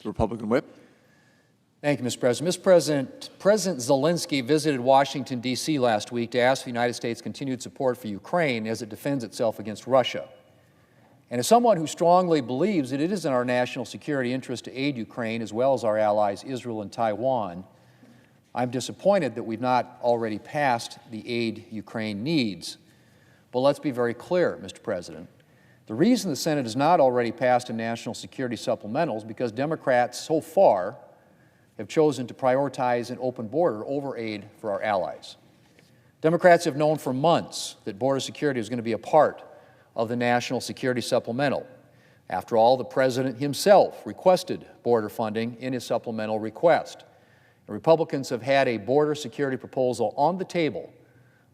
The Republican Whip. Thank you, Mr. President. Mr. President, President Zelensky visited Washington, D.C. last week to ask the United States' continued support for Ukraine as it defends itself against Russia. And as someone who strongly believes that it is in our national security interest to aid Ukraine as well as our allies Israel and Taiwan, I'm disappointed that we've not already passed the aid Ukraine needs. But let's be very clear, Mr. President. The reason the Senate has not already passed a national security supplemental is because Democrats so far have chosen to prioritize an open border over aid for our allies. Democrats have known for months that border security is going to be a part of the national security supplemental. After all, the President himself requested border funding in his supplemental request. And Republicans have had a border security proposal on the table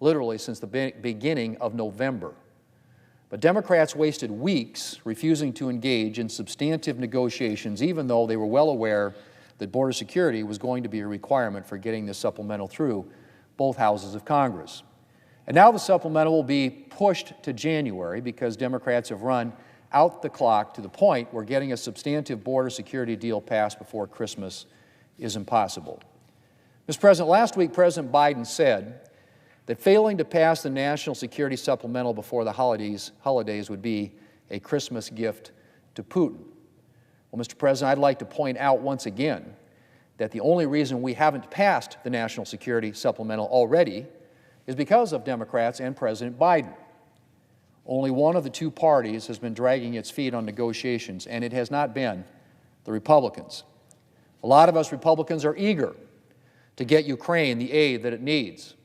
literally since the beginning of November. But Democrats wasted weeks refusing to engage in substantive negotiations, even though they were well aware that border security was going to be a requirement for getting this supplemental through both houses of Congress. And now the supplemental will be pushed to January because Democrats have run out the clock to the point where getting a substantive border security deal passed before Christmas is impossible. Mr. President, last week President Biden said that failing to pass the national security supplemental before the holidays would be a Christmas gift to Putin. Well, Mr. President, I'd like to point out once again that the only reason we haven't passed the national security supplemental already is because of Democrats and President Biden. Only one of the two parties has been dragging its feet on negotiations, and it has not been the Republicans. A lot of us Republicans are eager to get Ukraine the aid that it needs,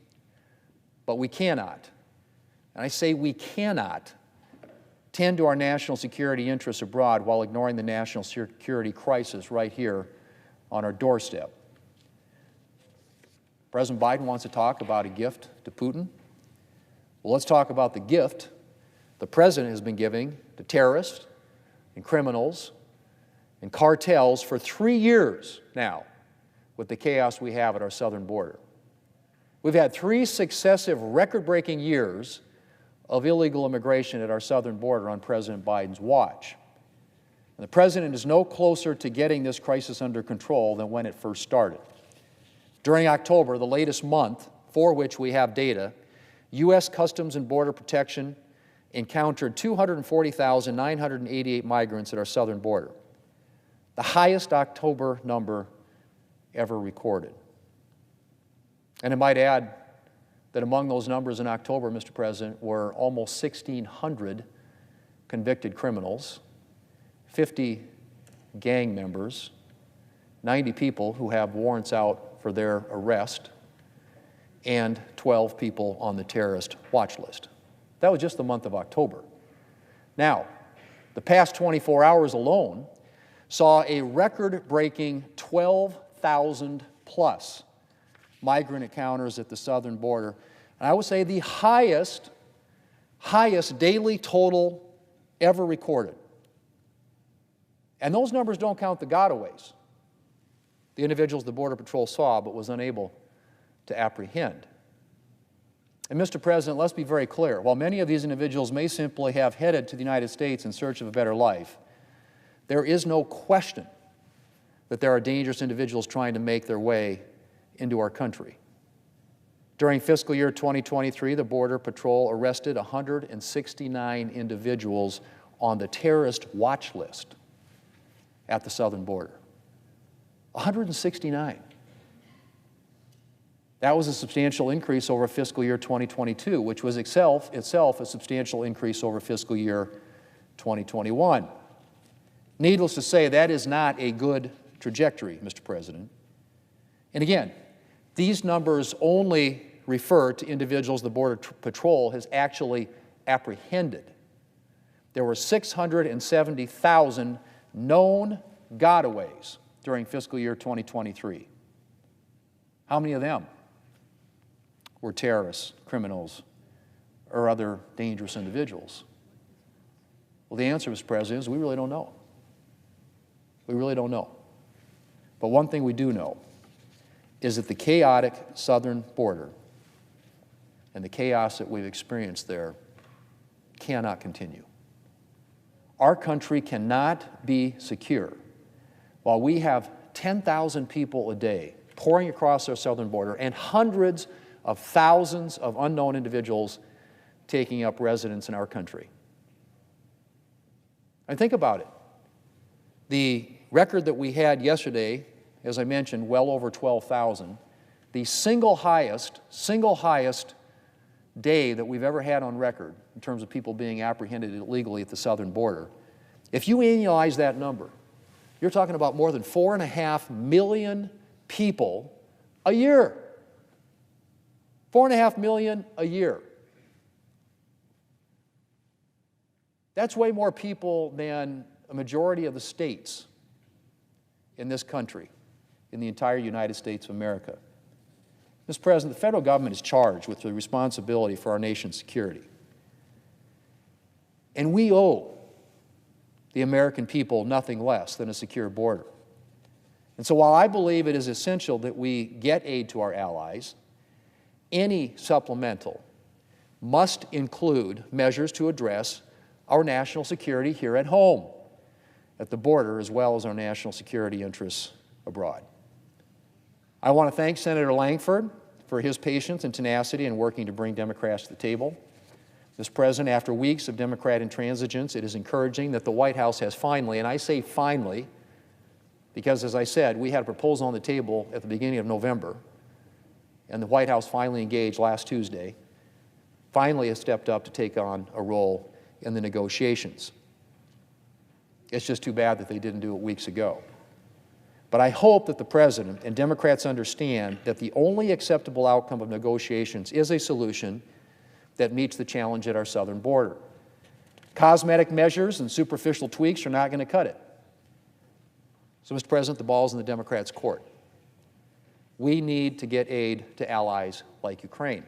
but we cannot, and I say we cannot, tend to our national security interests abroad while ignoring the national security crisis right here on our doorstep. President Biden wants to talk about a gift to Putin. Well, let's talk about the gift the President has been giving to terrorists and criminals and cartels for 3 years now with the chaos we have at our southern border. We've had 3 successive record-breaking years of illegal immigration at our southern border on President Biden's watch. And the President is no closer to getting this crisis under control than when it first started. During October, the latest month for which we have data, U.S. Customs and Border Protection encountered 240,988 migrants at our southern border, the highest October number ever recorded. And I might add that among those numbers in October, Mr. President, were almost 1,600 convicted criminals, 50 gang members, 90 people who have warrants out for their arrest, and 12 people on the terrorist watch list. That was just the month of October. Now, the past 24 hours alone saw a record-breaking 12,000 plus migrant encounters at the southern border, and I would say the highest daily total ever recorded. And those numbers don't count the gotaways, the individuals the Border Patrol saw but was unable to apprehend. And Mr. President, let's be very clear. While many of these individuals may simply have headed to the United States in search of a better life, there is no question that there are dangerous individuals trying to make their way into our country. During fiscal year 2023, the Border Patrol arrested 169 individuals on the terrorist watch list at the southern border. 169. That was a substantial increase over fiscal year 2022, which was itself a substantial increase over fiscal year 2021. Needless to say, that is not a good trajectory, Mr. President. And again, these numbers only refer to individuals the Border Patrol has actually apprehended. There were 670,000 known gotaways during fiscal year 2023. How many of them were terrorists, criminals, or other dangerous individuals? Well, the answer, Mr. President, is we really don't know. We really don't know. But one thing we do know is that the chaotic southern border and the chaos that we've experienced there cannot continue. Our country cannot be secure while we have 10,000 people a day pouring across our southern border and hundreds of thousands of unknown individuals taking up residence in our country. And think about it. The record that we had yesterday, as I mentioned, well over 12,000, the single highest day that we've ever had on record in terms of people being apprehended illegally at the southern border. If you annualize that number, you're talking about more than 4.5 million people a year. 4.5 million a year. That's way more people than a majority of the states in this country, in the entire United States of America. Mr. President, the federal government is charged with the responsibility for our nation's security. And we owe the American people nothing less than a secure border. And so while I believe it is essential that we get aid to our allies, any supplemental must include measures to address our national security here at home, at the border, as well as our national security interests abroad. I want to thank Senator Langford for his patience and tenacity in working to bring Democrats to the table. Mr. President, after weeks of Democrat intransigence, it is encouraging that the White House has finally, and I say finally, because as I said, we had a proposal on the table at the beginning of November, and the White House finally engaged last Tuesday, finally has stepped up to take on a role in the negotiations. It's just too bad that they didn't do it weeks ago. But I hope that the President and Democrats understand that the only acceptable outcome of negotiations is a solution that meets the challenge at our southern border. Cosmetic measures and superficial tweaks are not going to cut it. So, Mr. President, the ball's in the Democrats' court. We need to get aid to allies like Ukraine.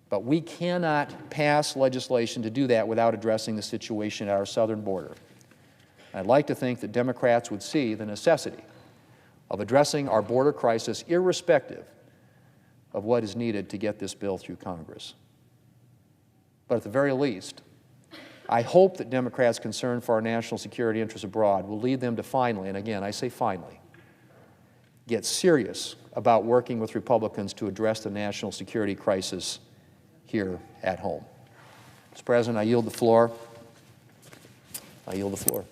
But we cannot pass legislation to do that without addressing the situation at our southern border. I'd like to think that Democrats would see the necessity of addressing our border crisis irrespective of what is needed to get this bill through Congress. But at the very least, I hope that Democrats' concern for our national security interests abroad will lead them to finally, and again, I say finally, get serious about working with Republicans to address the national security crisis here at home. Mr. President, I yield the floor. I yield the floor.